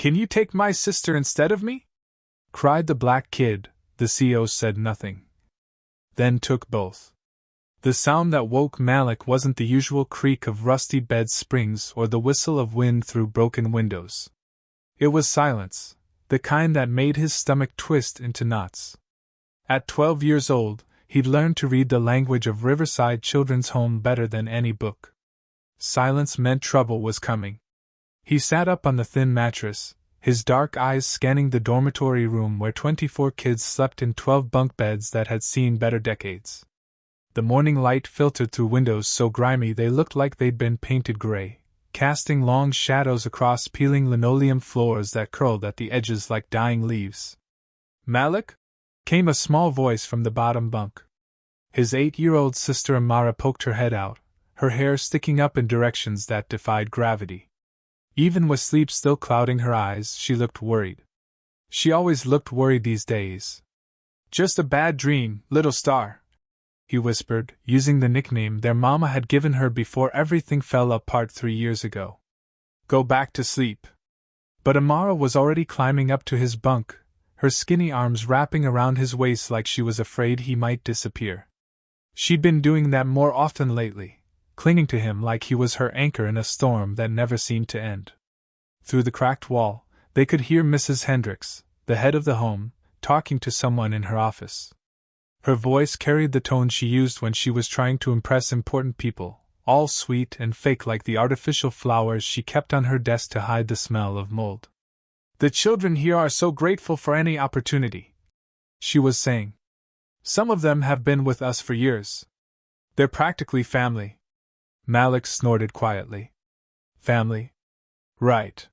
Can you take my sister instead of me? Cried the black kid. The CO said nothing. Then took both. The sound that woke Malik wasn't the usual creak of rusty bed springs or the whistle of wind through broken windows. It was silence, the kind that made his stomach twist into knots. At 12 years old, he'd learned to read the language of Riverside Children's Home better than any book. Silence meant trouble was coming. He sat up on the thin mattress, his dark eyes scanning the dormitory room where 24 kids slept in 12 bunk beds that had seen better decades. The morning light filtered through windows so grimy they looked like they'd been painted gray, casting long shadows across peeling linoleum floors that curled at the edges like dying leaves. "Malik?" came a small voice from the bottom bunk. His 8-year-old sister Amara poked her head out, her hair sticking up in directions that defied gravity. Even with sleep still clouding her eyes, she looked worried. She always looked worried these days. "Just a bad dream, little star," he whispered, using the nickname their mama had given her before everything fell apart 3 years ago. "Go back to sleep." But Amara was already climbing up to his bunk, her skinny arms wrapping around his waist like she was afraid he might disappear. She'd been doing that more often lately, clinging to him like he was her anchor in a storm that never seemed to end. Through the cracked wall, they could hear Mrs. Hendricks, the head of the home, talking to someone in her office. Her voice carried the tone she used when she was trying to impress important people, all sweet and fake like the artificial flowers she kept on her desk to hide the smell of mold. "The children here are so grateful for any opportunity," she was saying. "Some of them have been with us for years. They're practically family." Malik snorted quietly. Family? Right.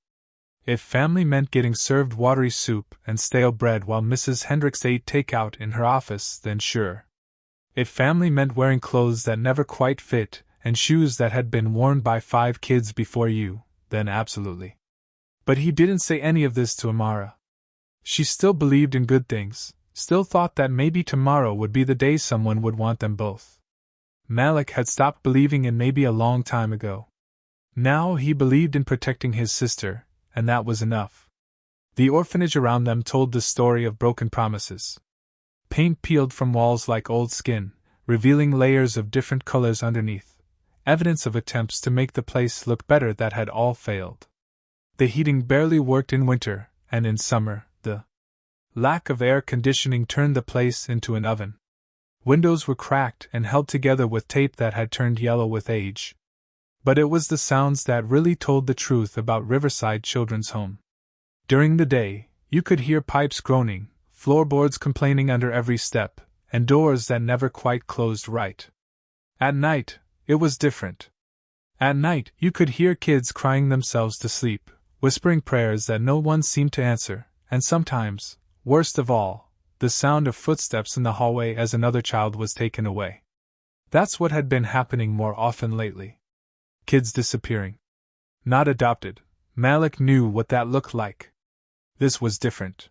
If family meant getting served watery soup and stale bread while Mrs. Hendricks ate takeout in her office, then sure. If family meant wearing clothes that never quite fit and shoes that had been worn by 5 kids before you, then absolutely. But he didn't say any of this to Amara. She still believed in good things, still thought that maybe tomorrow would be the day someone would want them both. Malik had stopped believing in maybe a long time ago. Now he believed in protecting his sister, and that was enough. The orphanage around them told the story of broken promises. Paint peeled from walls like old skin, revealing layers of different colors underneath, evidence of attempts to make the place look better that had all failed. The heating barely worked in winter, and in summer, the lack of air conditioning turned the place into an oven. Windows were cracked and held together with tape that had turned yellow with age. But it was the sounds that really told the truth about Riverside Children's Home. During the day, you could hear pipes groaning, floorboards complaining under every step, and doors that never quite closed right. At night, it was different. At night, you could hear kids crying themselves to sleep, whispering prayers that no one seemed to answer, and sometimes, worst of all, the sound of footsteps in the hallway as another child was taken away. That's what had been happening more often lately. Kids disappearing. Not adopted. Malik knew what that looked like. This was different.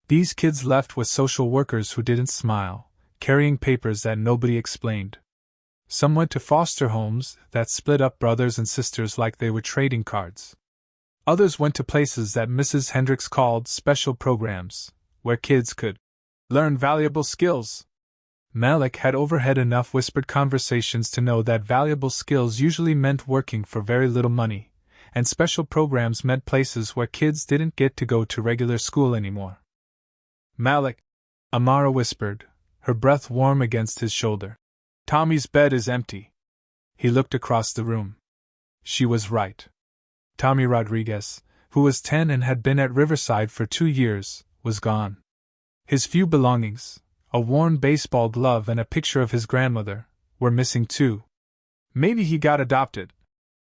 These kids left with social workers who didn't smile, carrying papers that nobody explained. Some went to foster homes that split up brothers and sisters like they were trading cards. Others went to places that Mrs. Hendricks called special programs, where kids could learn valuable skills. Malik had overheard enough whispered conversations to know that valuable skills usually meant working for very little money, and special programs meant places where kids didn't get to go to regular school anymore. "Malik," Amara whispered, her breath warm against his shoulder. "Tommy's bed is empty." He looked across the room. She was right. Tommy Rodriguez, who was 10 and had been at Riverside for 2 years, was gone. His few belongings, a worn baseball glove and a picture of his grandmother, were missing too. "Maybe he got adopted,"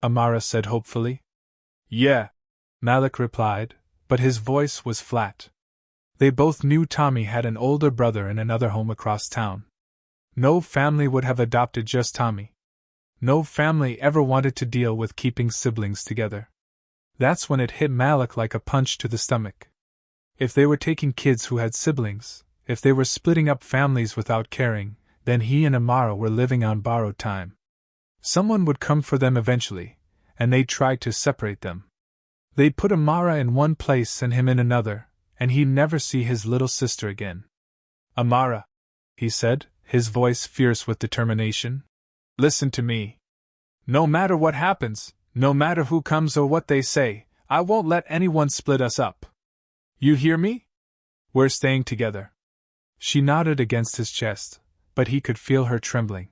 Amara said hopefully. "Yeah," Malik replied, but his voice was flat. They both knew Tommy had an older brother in another home across town. No family would have adopted just Tommy. No family ever wanted to deal with keeping siblings together. That's when it hit Malik like a punch to the stomach. If they were taking kids who had siblings, if they were splitting up families without caring, then he and Amara were living on borrowed time. Someone would come for them eventually, and they'd try to separate them. They'd put Amara in one place and him in another, and he'd never see his little sister again. Amara, he said, his voice fierce with determination, listen to me. No matter what happens, no matter who comes or what they say, I won't let anyone split us up. You hear me? We're staying together. She nodded against his chest, but he could feel her trembling.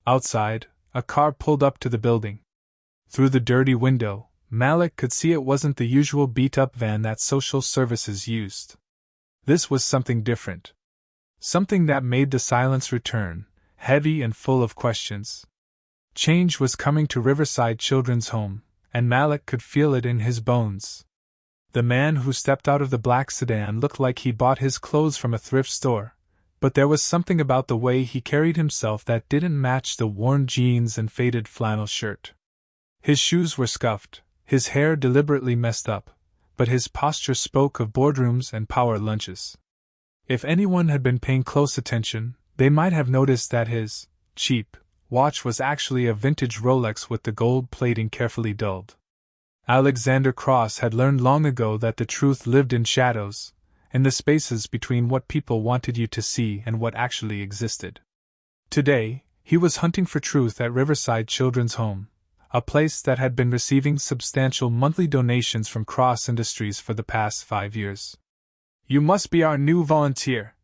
Outside, a car pulled up to the building. Through the dirty window, Malik could see it wasn't the usual beat-up van that social services used. This was something different. Something that made the silence return, heavy and full of questions. Change was coming to Riverside Children's Home, and Malik could feel it in his bones. The man who stepped out of the black sedan looked like he'd bought his clothes from a thrift store, but there was something about the way he carried himself that didn't match the worn jeans and faded flannel shirt. His shoes were scuffed, his hair deliberately messed up, but his posture spoke of boardrooms and power lunches. If anyone had been paying close attention, they might have noticed that his cheap watch was actually a vintage Rolex with the gold plating carefully dulled. Alexander Cross had learned long ago that the truth lived in shadows, in the spaces between what people wanted you to see and what actually existed. Today, he was hunting for truth at Riverside Children's Home, a place that had been receiving substantial monthly donations from Cross Industries for the past 5 years. You must be our new volunteer,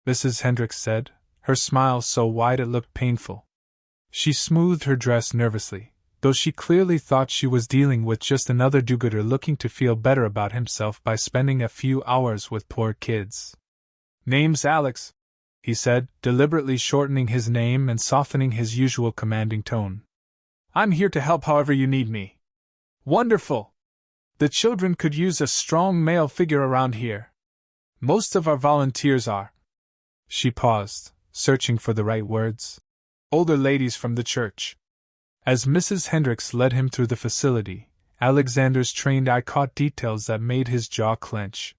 Mrs. Hendricks said, her smile so wide it looked painful. She smoothed her dress nervously, though she clearly thought she was dealing with just another do-gooder looking to feel better about himself by spending a few hours with poor kids. Name's Alex, he said, deliberately shortening his name and softening his usual commanding tone. I'm here to help however you need me. Wonderful! The children could use a strong male figure around here. Most of our volunteers are. She paused, searching for the right words. Older ladies from the church. As Mrs. Hendricks led him through the facility, Alexander's trained eye caught details that made his jaw clench.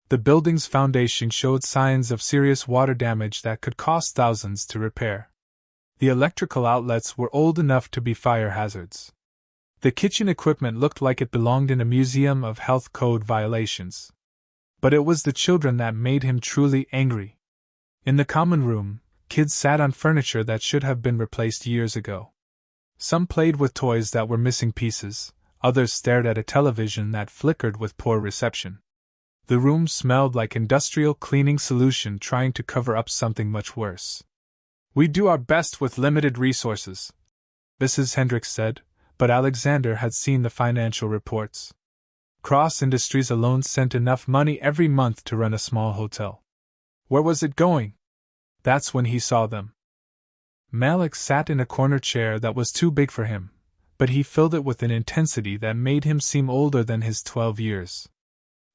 The building's foundation showed signs of serious water damage that could cost thousands to repair. The electrical outlets were old enough to be fire hazards. The kitchen equipment looked like it belonged in a museum of health code violations. But it was the children that made him truly angry. In the common room, kids sat on furniture that should have been replaced years ago. Some played with toys that were missing pieces, others stared at a television that flickered with poor reception. The room smelled like industrial cleaning solution trying to cover up something much worse. We do our best with limited resources, Mrs. Hendricks said, but Alexander had seen the financial reports. Cross Industries alone sent enough money every month to run a small hotel. Where was it going? That's when he saw them. Malik sat in a corner chair that was too big for him, but he filled it with an intensity that made him seem older than his 12 years.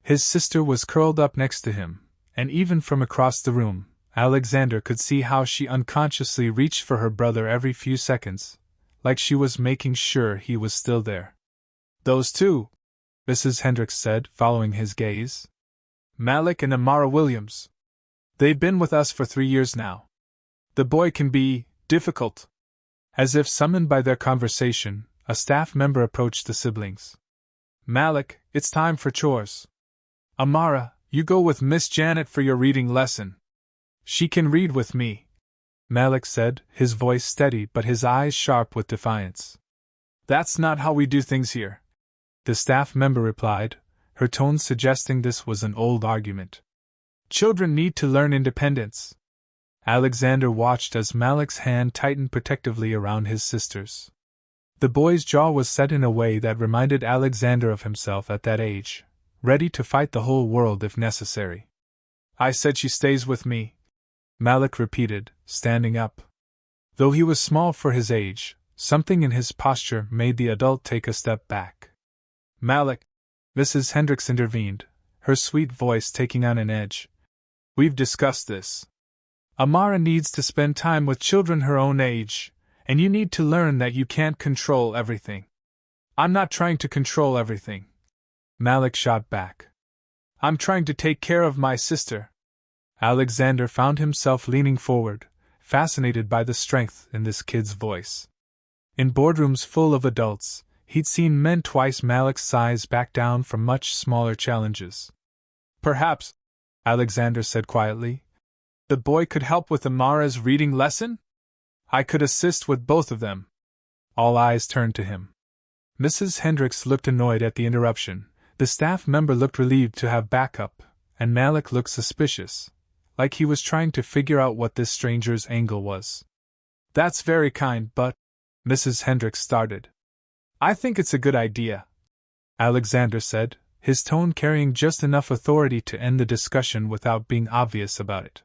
His sister was curled up next to him, and even from across the room, Alexander could see how she unconsciously reached for her brother every few seconds, like she was making sure he was still there. Those two, Mrs. Hendricks said, following his gaze. Malik and Amara Williams. They've been with us for 3 years now. The boy can be difficult. As if summoned by their conversation, a staff member approached the siblings. Malik, it's time for chores. Amara, you go with Miss Janet for your reading lesson. She can read with me, Malik said, his voice steady but his eyes sharp with defiance. That's not how we do things here, the staff member replied, her tone suggesting this was an old argument. Children need to learn independence. Alexander watched as Malik's hand tightened protectively around his sister's. The boy's jaw was set in a way that reminded Alexander of himself at that age, ready to fight the whole world if necessary. I said she stays with me, Malik repeated, standing up. Though he was small for his age, something in his posture made the adult take a step back. Malik, Mrs. Hendricks intervened, her sweet voice taking on an edge. We've discussed this. Amara needs to spend time with children her own age, and you need to learn that you can't control everything. I'm not trying to control everything, Malik shot back. I'm trying to take care of my sister. Alexander found himself leaning forward, fascinated by the strength in this kid's voice. In boardrooms full of adults, He'd seen men twice Malik's size back down from much smaller challenges. Perhaps, Alexander said quietly, the boy could help with Amara's reading lesson? I could assist with both of them. All eyes turned to him. Mrs. Hendricks looked annoyed at the interruption, the staff member looked relieved to have backup, and Malik looked suspicious, like he was trying to figure out what this stranger's angle was. That's very kind, but… Mrs. Hendricks started. I think it's a good idea, Alexander said, his tone carrying just enough authority to end the discussion without being obvious about it.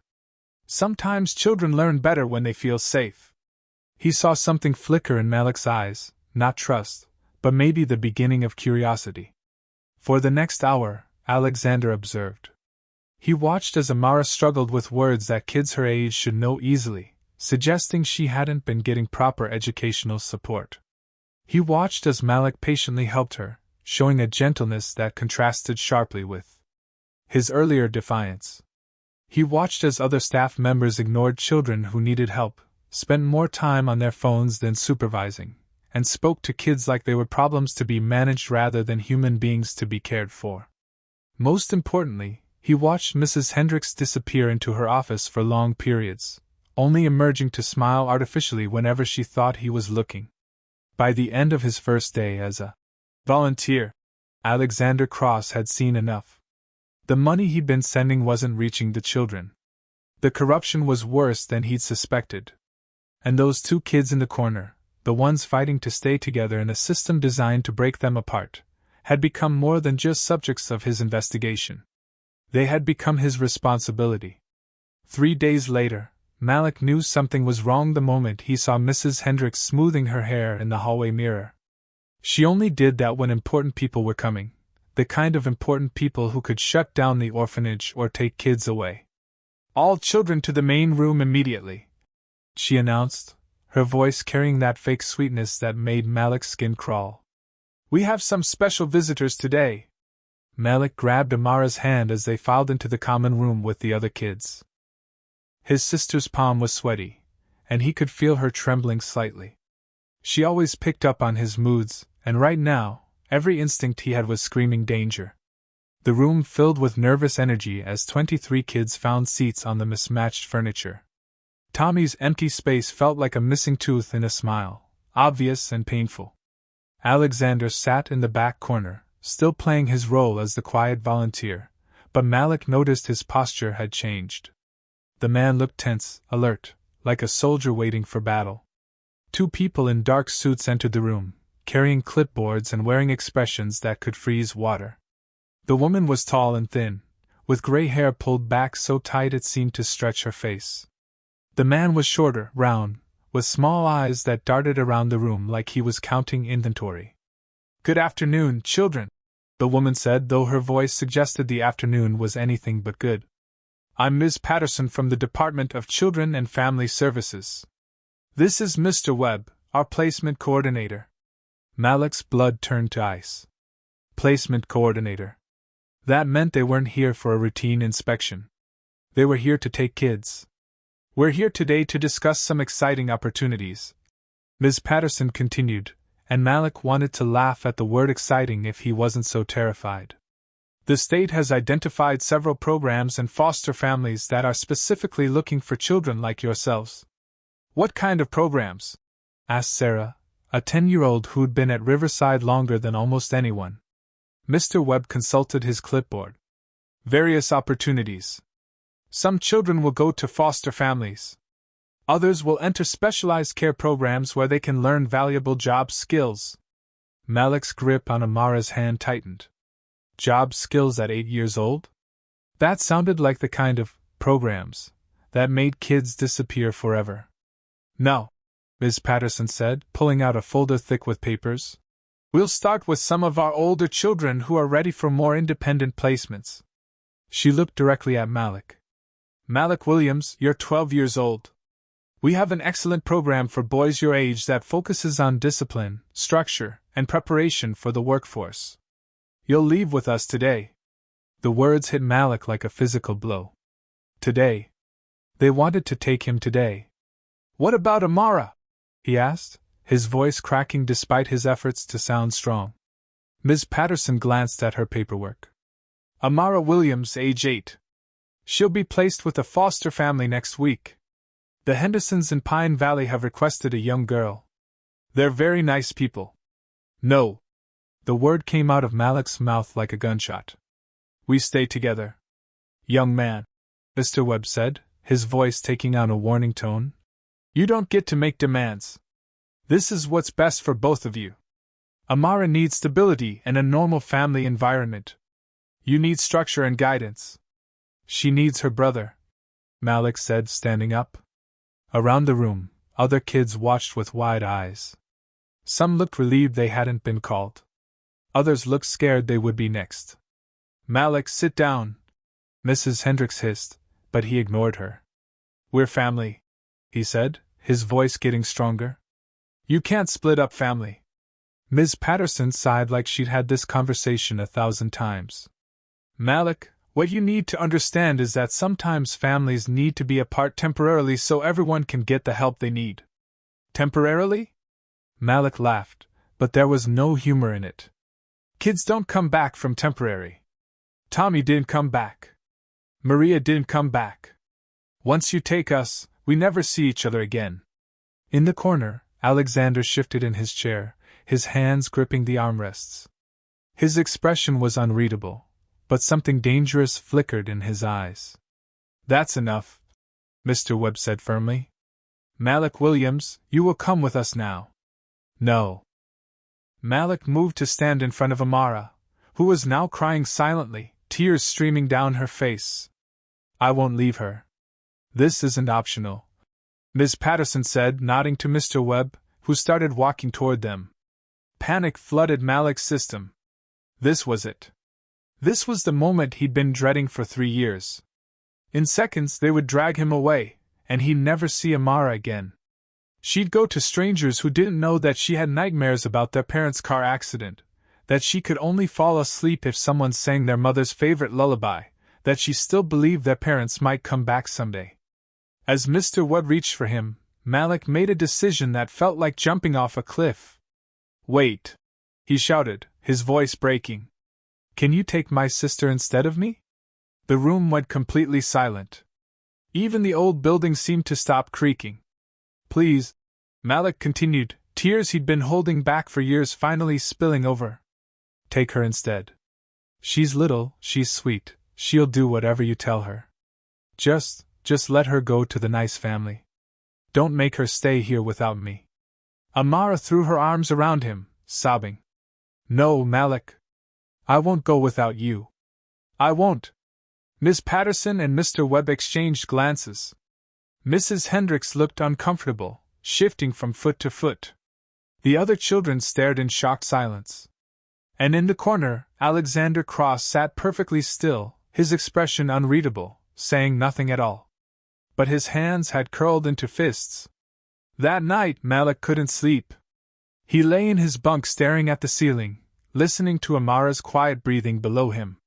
Sometimes children learn better when they feel safe. He saw something flicker in Malik's eyes, not trust, but maybe the beginning of curiosity. For the next hour, Alexander observed. He watched as Amara struggled with words that kids her age should know easily, suggesting she hadn't been getting proper educational support. He watched as Malik patiently helped her, showing a gentleness that contrasted sharply with his earlier defiance. He watched as other staff members ignored children who needed help, spent more time on their phones than supervising, and spoke to kids like they were problems to be managed rather than human beings to be cared for. Most importantly, he watched Mrs. Hendricks disappear into her office for long periods, only emerging to smile artificially whenever she thought he was looking. By the end of his first day as a volunteer, Alexander Cross had seen enough. The money he'd been sending wasn't reaching the children. The corruption was worse than he'd suspected. And those two kids in the corner, the ones fighting to stay together in a system designed to break them apart, had become more than just subjects of his investigation. They had become his responsibility. 3 days later, Malik knew something was wrong the moment he saw Mrs. Hendricks smoothing her hair in the hallway mirror. She only did that when important people were coming, the kind of important people who could shut down the orphanage or take kids away. All children to the main room immediately, she announced, her voice carrying that fake sweetness that made Malik's skin crawl. We have some special visitors today. Malik grabbed Amara's hand as they filed into the common room with the other kids. His sister's palm was sweaty, and he could feel her trembling slightly. She always picked up on his moods, and right now, every instinct he had was screaming danger. The room filled with nervous energy as 23 kids found seats on the mismatched furniture. Tommy's empty space felt like a missing tooth in a smile, obvious and painful. Alexander sat in the back corner, still playing his role as the quiet volunteer, but Malik noticed his posture had changed. The man looked tense, alert, like a soldier waiting for battle. 2 people in dark suits entered the room, carrying clipboards and wearing expressions that could freeze water. The woman was tall and thin, with gray hair pulled back so tight it seemed to stretch her face. The man was shorter, round, with small eyes that darted around the room like he was counting inventory. Good afternoon, children, the woman said, though her voice suggested the afternoon was anything but good. I'm Ms. Patterson from the Department of Children and Family Services. This is Mr. Webb, our placement coordinator. Malik's blood turned to ice. Placement coordinator. That meant they weren't here for a routine inspection. They were here to take kids. We're here today to discuss some exciting opportunities, Ms. Patterson continued, and Malik wanted to laugh at the word exciting if he wasn't so terrified. The state has identified several programs and foster families that are specifically looking for children like yourselves. What kind of programs? Asked Sarah, a 10-year-old who'd been at Riverside longer than almost anyone. Mr. Webb consulted his clipboard. Various opportunities. Some children will go to foster families. Others will enter specialized care programs where they can learn valuable job skills. Malik's grip on Amara's hand tightened. Job skills at 8 years old? That sounded like the kind of programs that made kids disappear forever. No, Ms. Patterson said, pulling out a folder thick with papers. We'll start with some of our older children who are ready for more independent placements. She looked directly at Malik. Malik Williams, you're 12 years old. We have an excellent program for boys your age that focuses on discipline, structure, and preparation for the workforce. You'll leave with us today. The words hit Malik like a physical blow. Today. They wanted to take him today. What about Amara? He asked, his voice cracking despite his efforts to sound strong. Ms. Patterson glanced at her paperwork. Amara Williams, age 8. She'll be placed with a foster family next week. The Hendersons in Pine Valley have requested a young girl. They're very nice people. No. The word came out of Malik's mouth like a gunshot. We stay together. Young man, Mr. Webb said, his voice taking on a warning tone. You don't get to make demands. This is what's best for both of you. Amara needs stability and a normal family environment. You need structure and guidance. She needs her brother, Malik said, standing up. Around the room, other kids watched with wide eyes. Some looked relieved they hadn't been called. Others looked scared they would be next. Malik, sit down, Mrs. Hendricks hissed, but he ignored her. We're family, he said, his voice getting stronger. You can't split up family. Ms. Patterson sighed like she'd had this conversation 1,000 times. Malik, what you need to understand is that sometimes families need to be apart temporarily so everyone can get the help they need. Temporarily? Malik laughed, but there was no humor in it. Kids don't come back from temporary. Tommy didn't come back. Maria didn't come back. Once you take us, we never see each other again. In the corner, Alexander shifted in his chair, his hands gripping the armrests. His expression was unreadable, but something dangerous flickered in his eyes. That's enough, Mr. Webb said firmly. Malik Williams, you will come with us now. No. Malik moved to stand in front of Amara, who was now crying silently, tears streaming down her face. I won't leave her. This isn't optional, Ms. Patterson said, nodding to Mr. Webb, who started walking toward them. Panic flooded Malik's system. This was it. This was the moment he'd been dreading for 3 years. In seconds they would drag him away, and he'd never see Amara again. She'd go to strangers who didn't know that she had nightmares about their parents' car accident, that she could only fall asleep if someone sang their mother's favorite lullaby, that she still believed their parents might come back someday. As Mr. Webb reached for him, Malik made a decision that felt like jumping off a cliff. Wait! He shouted, his voice breaking. Can you take my sister instead of me? The room went completely silent. Even the old building seemed to stop creaking. Please, Malik continued, tears he'd been holding back for years finally spilling over. Take her instead. She's little, she's sweet, she'll do whatever you tell her. Just let her go to the nice family. Don't make her stay here without me. Amara threw her arms around him, sobbing. No, Malik. I won't go without you. I won't. Miss Patterson and Mr. Webb exchanged glances. Mrs. Hendricks looked uncomfortable, shifting from foot to foot. The other children stared in shocked silence. And in the corner, Alexander Cross sat perfectly still, his expression unreadable, saying nothing at all. But his hands had curled into fists. That night, Malik couldn't sleep. He lay in his bunk staring at the ceiling, listening to Amara's quiet breathing below him.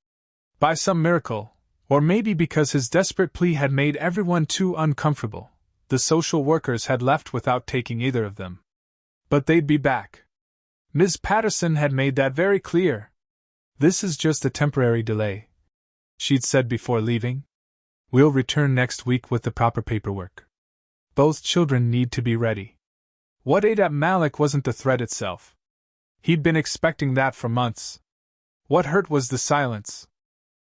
By some miracle, or maybe because his desperate plea had made everyone too uncomfortable, the social workers had left without taking either of them. But they'd be back. Ms. Patterson had made that very clear. This is just a temporary delay, she'd said before leaving. We'll return next week with the proper paperwork. Both children need to be ready. What ate at Malik wasn't the threat itself. He'd been expecting that for months. What hurt was the silence.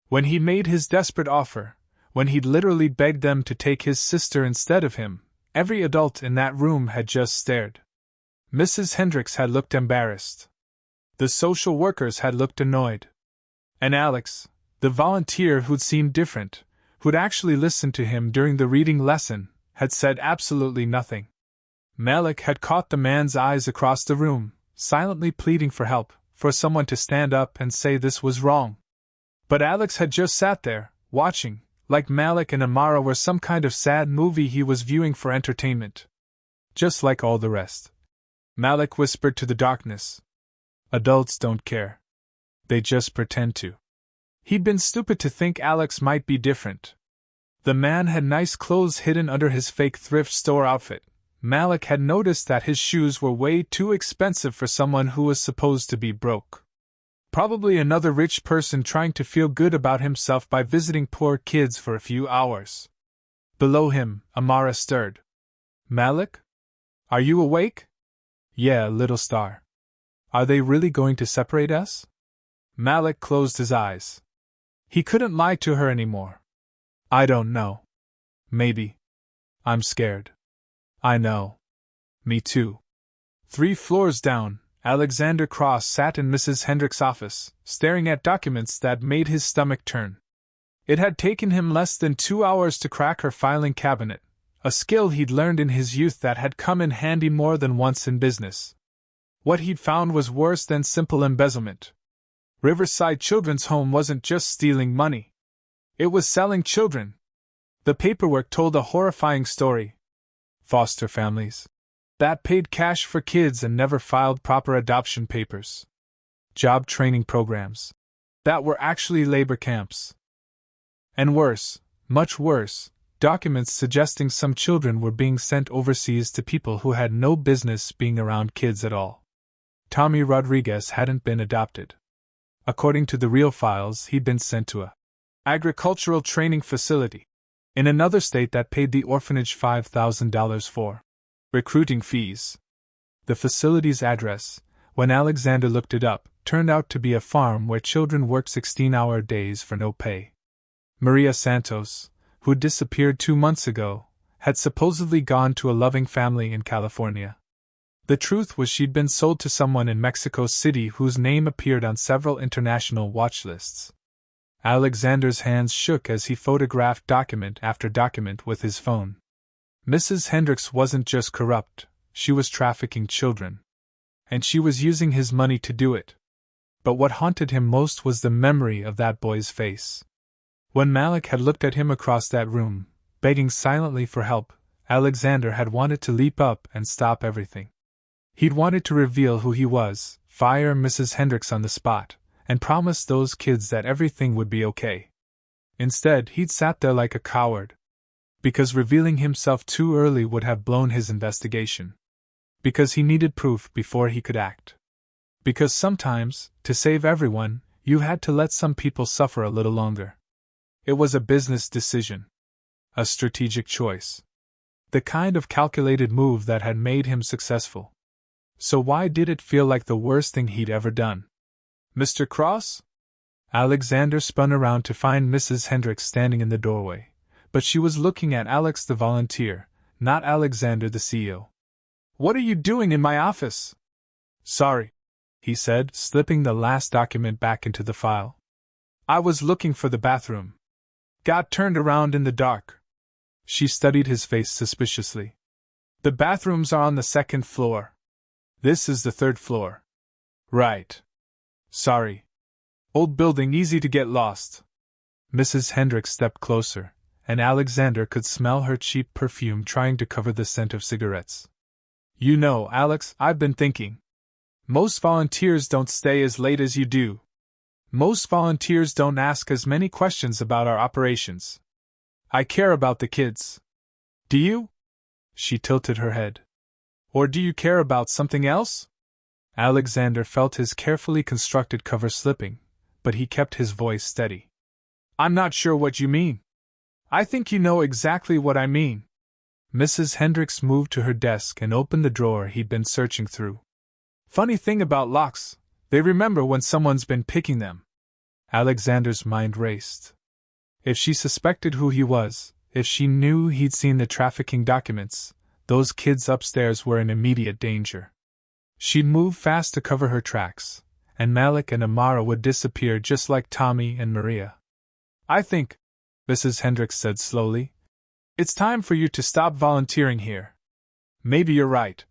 When he made his desperate offer, when he'd literally begged them to take his sister instead of him, every adult in that room had just stared. Mrs. Hendricks had looked embarrassed. The social workers had looked annoyed. And Alex, the volunteer who'd seemed different, who'd actually listened to him during the reading lesson, had said absolutely nothing. Malik had caught the man's eyes across the room, silently pleading for help, for someone to stand up and say this was wrong. But Alex had just sat there, watching, like Malik and Amara were some kind of sad movie he was viewing for entertainment. Just like all the rest. Malik whispered to the darkness. Adults don't care. They just pretend to. He'd been stupid to think Alex might be different. The man had nice clothes hidden under his fake thrift store outfit, Malik had noticed that his shoes were way too expensive for someone who was supposed to be broke. Probably another rich person trying to feel good about himself by visiting poor kids for a few hours. Below him, Amara stirred. Malik? Are you awake? Yeah, little star. Are they really going to separate us? Malik closed his eyes. He couldn't lie to her anymore. I don't know. Maybe. I'm scared. I know. Me too. 3 floors down, Alexander Cross sat in Mrs. Hendricks' office, staring at documents that made his stomach turn. It had taken him less than 2 hours to crack her filing cabinet, a skill he'd learned in his youth that had come in handy more than once in business. What he'd found was worse than simple embezzlement. Riverside Children's Home wasn't just stealing money. It was selling children. The paperwork told a horrifying story. Foster families that paid cash for kids and never filed proper adoption papers. Job training programs that were actually labor camps. And worse, much worse, documents suggesting some children were being sent overseas to people who had no business being around kids at all. Tommy Rodriguez hadn't been adopted. According to the real files, he'd been sent to a agricultural training facility in another state that paid the orphanage $5,000 for recruiting fees. The facility's address, when Alexander looked it up, turned out to be a farm where children worked 16-hour days for no pay. Maria Santos, who'd disappeared 2 months ago, had supposedly gone to a loving family in California. The truth was she'd been sold to someone in Mexico City whose name appeared on several international watch lists. Alexander's hands shook as he photographed document after document with his phone. Mrs. Hendricks wasn't just corrupt, she was trafficking children. And she was using his money to do it. But what haunted him most was the memory of that boy's face. When Malik had looked at him across that room, begging silently for help, Alexander had wanted to leap up and stop everything. He'd wanted to reveal who he was, fire Mrs. Hendricks on the spot, and promise those kids that everything would be okay. Instead, he'd sat there like a coward. Because revealing himself too early would have blown his investigation. Because he needed proof before he could act. Because sometimes, to save everyone, you had to let some people suffer a little longer. It was a business decision. A strategic choice. The kind of calculated move that had made him successful. So why did it feel like the worst thing he'd ever done? Mr. Cross? Alexander spun around to find Mrs. Hendricks standing in the doorway, but she was looking at Alex the volunteer, not Alexander the CEO. What are you doing in my office? Sorry, he said, slipping the last document back into the file. I was looking for the bathroom. Got turned around in the dark. She studied his face suspiciously. The bathrooms are on the 2nd floor. This is the 3rd floor. Right. Sorry. Old building, easy to get lost. Mrs. Hendricks stepped closer, and Alexander could smell her cheap perfume trying to cover the scent of cigarettes. You know, Alex, I've been thinking. Most volunteers don't stay as late as you do. Most volunteers don't ask as many questions about our operations. I care about the kids. Do you? She tilted her head. Or do you care about something else? Alexander felt his carefully constructed cover slipping, but he kept his voice steady. I'm not sure what you mean. I think you know exactly what I mean. Mrs. Hendricks moved to her desk and opened the drawer he'd been searching through. Funny thing about locks, they remember when someone's been picking them. Alexander's mind raced. If she suspected who he was, if she knew he'd seen the trafficking documents, those kids upstairs were in immediate danger. She'd move fast to cover her tracks, and Malik and Amara would disappear just like Tommy and Maria. I think, Mrs. Hendricks said slowly, it's time for you to stop volunteering here. Maybe you're right,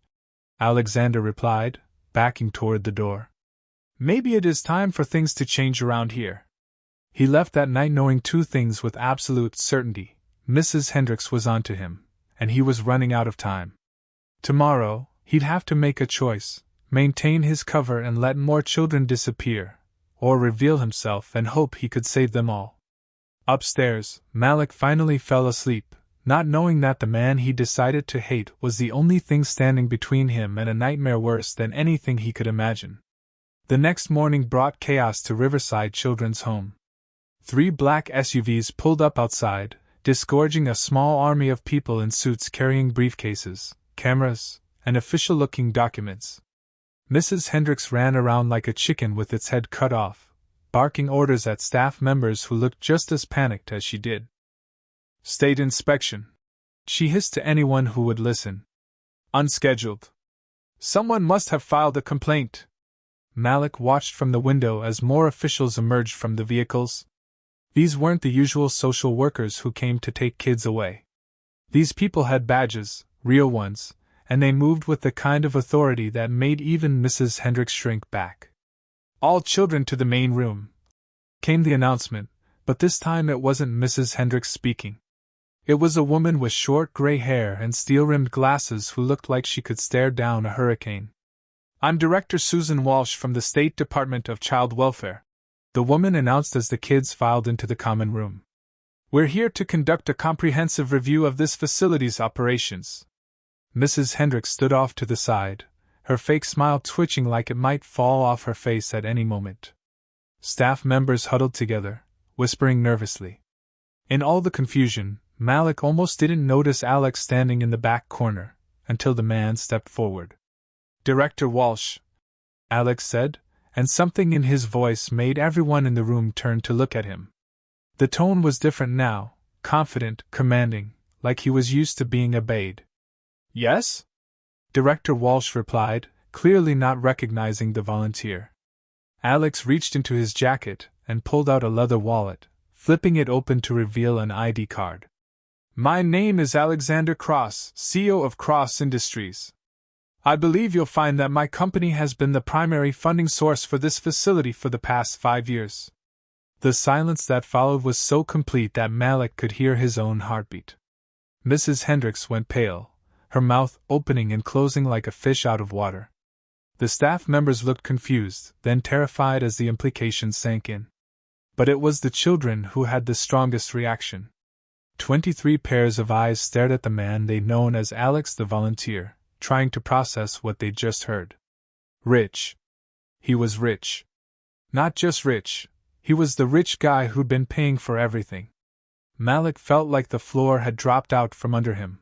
Alexander replied, backing toward the door. Maybe it is time for things to change around here. He left that night knowing 2 things with absolute certainty. Mrs. Hendricks was onto him, and he was running out of time. Tomorrow, he'd have to make a choice, maintain his cover and let more children disappear, or reveal himself and hope he could save them all. Upstairs, Malik finally fell asleep, not knowing that the man he decided to hate was the only thing standing between him and a nightmare worse than anything he could imagine. The next morning brought chaos to Riverside Children's Home. 3 black SUVs pulled up outside, disgorging a small army of people in suits carrying briefcases, cameras, and official-looking documents. Mrs. Hendricks ran around like a chicken with its head cut off, barking orders at staff members who looked just as panicked as she did. State inspection, she hissed to anyone who would listen. Unscheduled. Someone must have filed a complaint. Malik watched from the window as more officials emerged from the vehicles. These weren't the usual social workers who came to take kids away. These people had badges, real ones, and they moved with the kind of authority that made even Mrs. Hendricks shrink back. All children to the main room, came the announcement, but this time it wasn't Mrs. Hendricks speaking. It was a woman with short gray hair and steel-rimmed glasses who looked like she could stare down a hurricane. I'm Director Susan Walsh from the State Department of Child Welfare, the woman announced as the kids filed into the common room. We're here to conduct a comprehensive review of this facility's operations. Mrs. Hendricks stood off to the side, her fake smile twitching like it might fall off her face at any moment. Staff members huddled together, whispering nervously. In all the confusion, Malik almost didn't notice Alex standing in the back corner, until the man stepped forward. Director Walsh, Alex said, and something in his voice made everyone in the room turn to look at him. The tone was different now, confident, commanding, like he was used to being obeyed. Yes? Director Walsh replied, clearly not recognizing the volunteer. Alex reached into his jacket and pulled out a leather wallet, flipping it open to reveal an ID card. My name is Alexander Cross, CEO of Cross Industries. I believe you'll find that my company has been the primary funding source for this facility for the past 5 years. The silence that followed was so complete that Malik could hear his own heartbeat. Mrs. Hendricks went pale, her mouth opening and closing like a fish out of water. The staff members looked confused, then terrified as the implications sank in. But it was the children who had the strongest reaction. 23 pairs of eyes stared at the man they'd known as Alex the volunteer, trying to process what they'd just heard. Rich. He was rich. Not just rich, he was the rich guy who'd been paying for everything. Malik felt like the floor had dropped out from under him.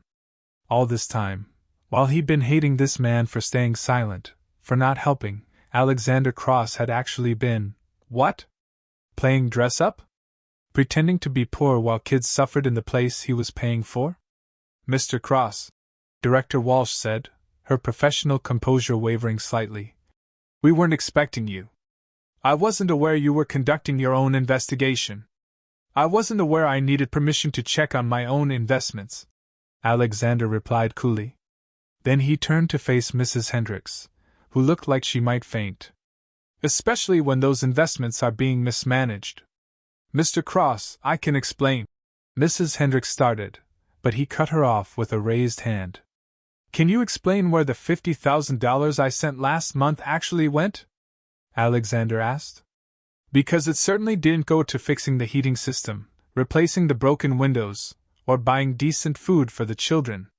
All this time, while he'd been hating this man for staying silent, for not helping, Alexander Cross had actually been, what? Playing dress-up? Pretending to be poor while kids suffered in the place he was paying for? Mr. Cross, Director Walsh said, her professional composure wavering slightly. We weren't expecting you. I wasn't aware you were conducting your own investigation. I wasn't aware I needed permission to check on my own investments, Alexander replied coolly. Then he turned to face Mrs. Hendricks, who looked like she might faint. Especially when those investments are being mismanaged. Mr. Cross, I can explain. Mrs. Hendricks started, but he cut her off with a raised hand. Can you explain where the $50,000 I sent last month actually went? Alexander asked. Because it certainly didn't go to fixing the heating system, replacing the broken windows, or buying decent food for the children.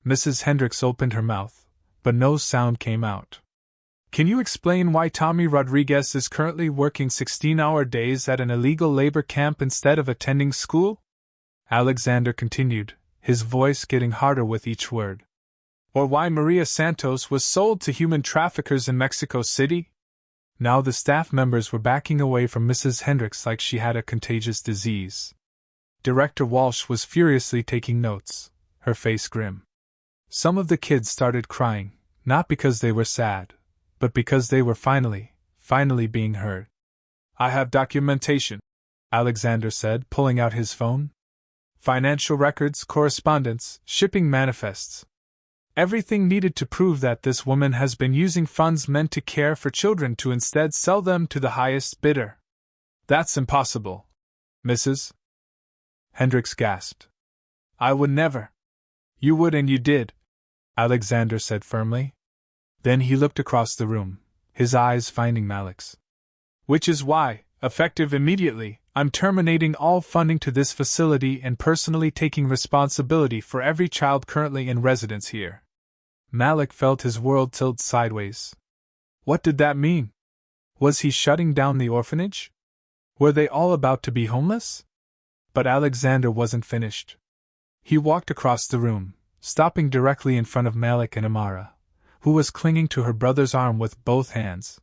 Mrs. Hendricks opened her mouth, but no sound came out. Can you explain why Tommy Rodriguez is currently working 16-hour days at an illegal labor camp instead of attending school? Alexander continued, his voice getting harder with each word. Or why Maria Santos was sold to human traffickers in Mexico City? Now the staff members were backing away from Mrs. Hendricks like she had a contagious disease. Director Walsh was furiously taking notes, her face grim. Some of the kids started crying, not because they were sad, but because they were finally being heard. I have documentation, Alexander said, pulling out his phone. Financial records, correspondence, shipping manifests. Everything needed to prove that this woman has been using funds meant to care for children to instead sell them to the highest bidder. That's impossible, Mrs. Hendricks gasped. I would never. You would and you did, Alexander said firmly. Then he looked across the room, his eyes finding Malik's. Which is why, Effective immediately, I'm terminating all funding to this facility and personally taking responsibility for every child currently in residence here. Malik felt his world tilt sideways. What did that mean? Was he shutting down the orphanage? Were they all about to be homeless? But Alexander wasn't finished. He walked across the room, stopping directly in front of Malik and Amara, who was clinging to her brother's arm with both hands.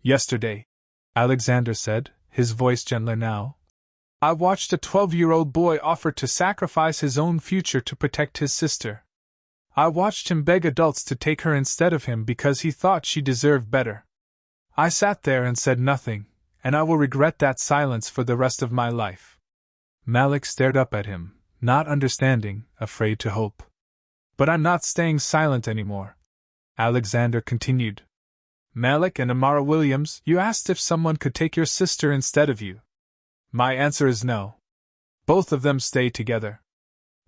Yesterday, Alexander said, his voice gentler now, I watched a 12-year-old boy offer to sacrifice his own future to protect his sister. I watched him beg adults to take her instead of him because he thought she deserved better. I sat there and said nothing, and I will regret that silence for the rest of my life. Malik stared up at him, not understanding, afraid to hope. But I'm not staying silent anymore. Alexander continued. Malik and Amara Williams, you asked if someone could take your sister instead of you. My answer is no. Both of them stay together.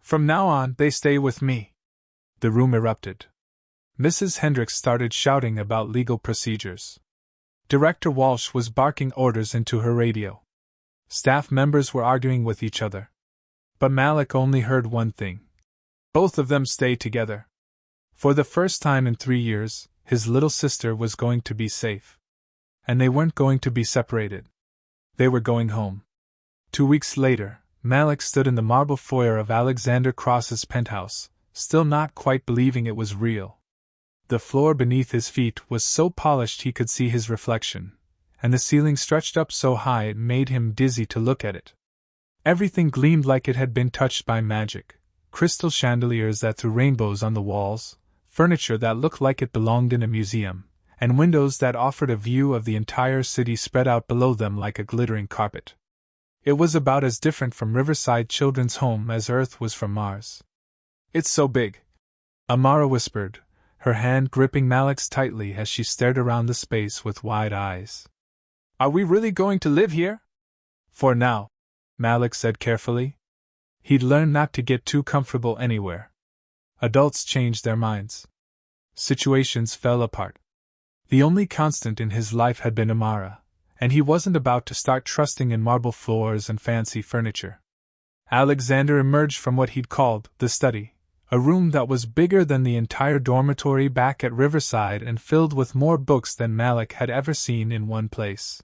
From now on, they stay with me. The room erupted. Mrs. Hendricks started shouting about legal procedures. Director Walsh was barking orders into her radio. Staff members were arguing with each other. But Malik only heard one thing. Both of them stay together. For the first time in 3 years, his little sister was going to be safe. And they weren't going to be separated. They were going home. 2 weeks later, Malik stood in the marble foyer of Alexander Cross's penthouse, still not quite believing it was real. The floor beneath his feet was so polished he could see his reflection, and the ceiling stretched up so high it made him dizzy to look at it. Everything gleamed like it had been touched by magic, crystal chandeliers that threw rainbows on the walls, furniture that looked like it belonged in a museum, and windows that offered a view of the entire city spread out below them like a glittering carpet. It was about as different from Riverside Children's Home as Earth was from Mars. It's so big, Amara whispered, her hand gripping Malik's tightly as she stared around the space with wide eyes. Are we really going to live here? For now, Malik said carefully. He'd learned not to get too comfortable anywhere. Adults changed their minds. Situations fell apart. The only constant in his life had been Amara, and he wasn't about to start trusting in marble floors and fancy furniture. Alexander emerged from what he'd called the study, a room that was bigger than the entire dormitory back at Riverside and filled with more books than Malik had ever seen in one place.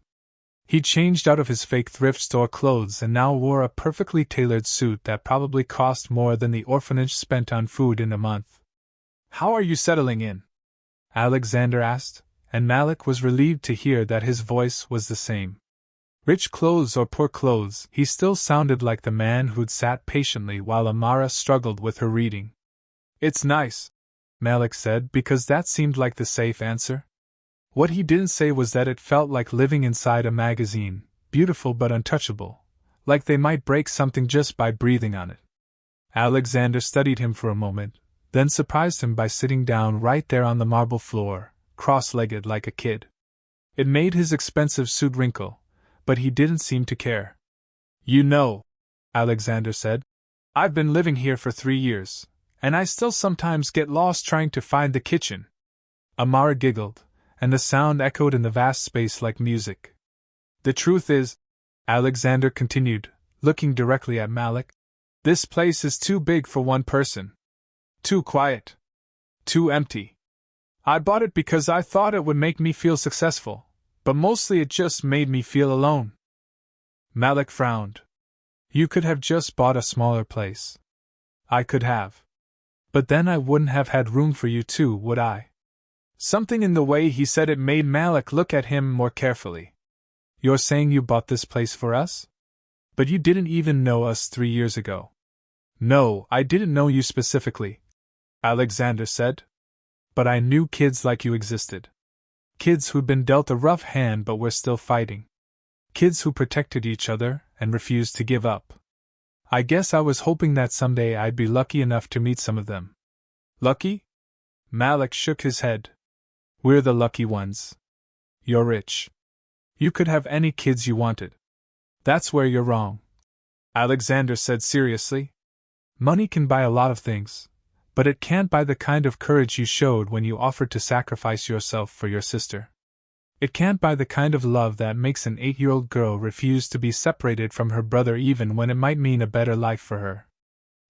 He changed out of his fake thrift store clothes and now wore a perfectly tailored suit that probably cost more than the orphanage spent on food in a month. How are you settling in? Alexander asked, and Malik was relieved to hear that his voice was the same. Rich clothes or poor clothes, he still sounded like the man who'd sat patiently while Amara struggled with her reading. It's nice, Malik said, because that seemed like the safe answer. What he didn't say was that it felt like living inside a magazine, beautiful but untouchable, like they might break something just by breathing on it. Alexander studied him for a moment, then surprised him by sitting down right there on the marble floor, cross-legged like a kid. It made his expensive suit wrinkle, but he didn't seem to care. You know, Alexander said, I've been living here for 3 years, and I still sometimes get lost trying to find the kitchen. Amara giggled, and the sound echoed in the vast space like music. The truth is, Alexander continued, looking directly at Malik, this place is too big for one person. Too quiet. Too empty. I bought it because I thought it would make me feel successful, but mostly it just made me feel alone. Malik frowned. You could have just bought a smaller place. I could have. But then I wouldn't have had room for you too, would I? Something in the way he said it made Malik look at him more carefully. You're saying you bought this place for us? But you didn't even know us 3 years ago. No, I didn't know you specifically, Alexander said. But I knew kids like you existed. Kids who'd been dealt a rough hand but were still fighting. Kids who protected each other and refused to give up. I guess I was hoping that someday I'd be lucky enough to meet some of them. Lucky? Malik shook his head. We're the lucky ones. You're rich. You could have any kids you wanted. That's where you're wrong, Alexander said seriously. Money can buy a lot of things, but it can't buy the kind of courage you showed when you offered to sacrifice yourself for your sister. It can't buy the kind of love that makes an 8-year-old girl refuse to be separated from her brother even when it might mean a better life for her.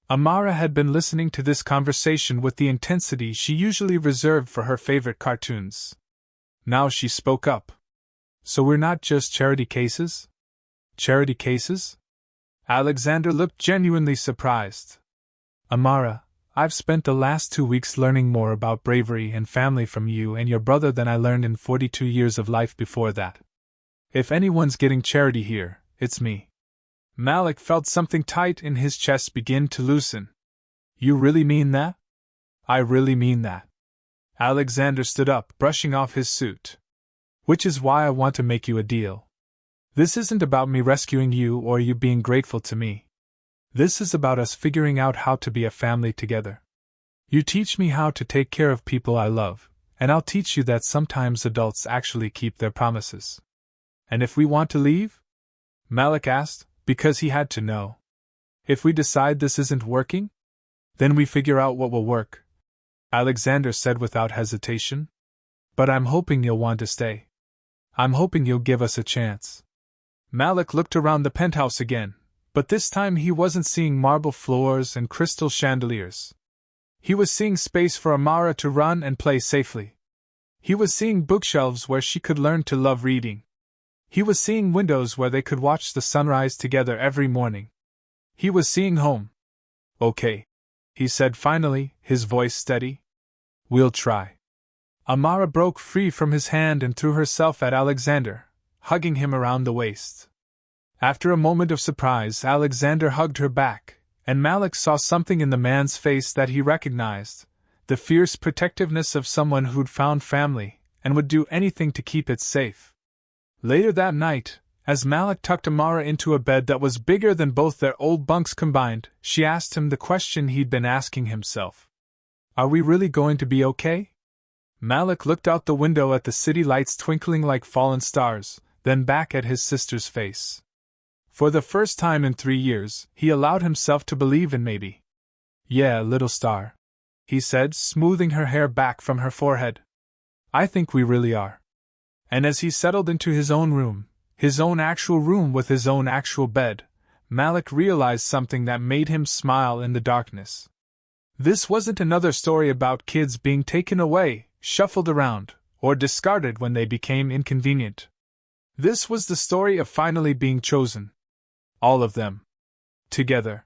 Amara had been listening to this conversation with the intensity she usually reserved for her favorite cartoons. Now she spoke up. So we're not just charity cases? Charity cases? Alexander looked genuinely surprised. Amara, I've spent the last 2 weeks learning more about bravery and family from you and your brother than I learned in 42 years of life before that. If anyone's getting charity here, it's me. Malik felt something tight in his chest begin to loosen. You really mean that? I really mean that. Alexander stood up, brushing off his suit. Which is why I want to make you a deal. This isn't about me rescuing you or you being grateful to me. This is about us figuring out how to be a family together. You teach me how to take care of people I love, and I'll teach you that sometimes adults actually keep their promises. And if we want to leave? Malik asked, because he had to know. If we decide this isn't working? Then we figure out what will work, Alexander said without hesitation. But I'm hoping you'll want to stay. I'm hoping you'll give us a chance. Malik looked around the penthouse again, but this time he wasn't seeing marble floors and crystal chandeliers. He was seeing space for Amara to run and play safely. He was seeing bookshelves where she could learn to love reading. He was seeing windows where they could watch the sunrise together every morning. He was seeing home. Okay, he said finally, his voice steady. We'll try. Amara broke free from his hand and threw herself at Alexander, hugging him around the waist. After a moment of surprise, Alexander hugged her back, and Malik saw something in the man's face that he recognized, the fierce protectiveness of someone who'd found family and would do anything to keep it safe. Later that night, as Malik tucked Amara into a bed that was bigger than both their old bunks combined, she asked him the question he'd been asking himself. Are we really going to be okay? Malik looked out the window at the city lights twinkling like fallen stars, then back at his sister's face. For the first time in 3 years, he allowed himself to believe in maybe. Yeah, little star, he said, smoothing her hair back from her forehead. I think we really are. And as he settled into his own room, his own actual room with his own actual bed, Malik realized something that made him smile in the darkness. This wasn't another story about kids being taken away, shuffled around, or discarded when they became inconvenient. This was the story of finally being chosen. All of them. Together.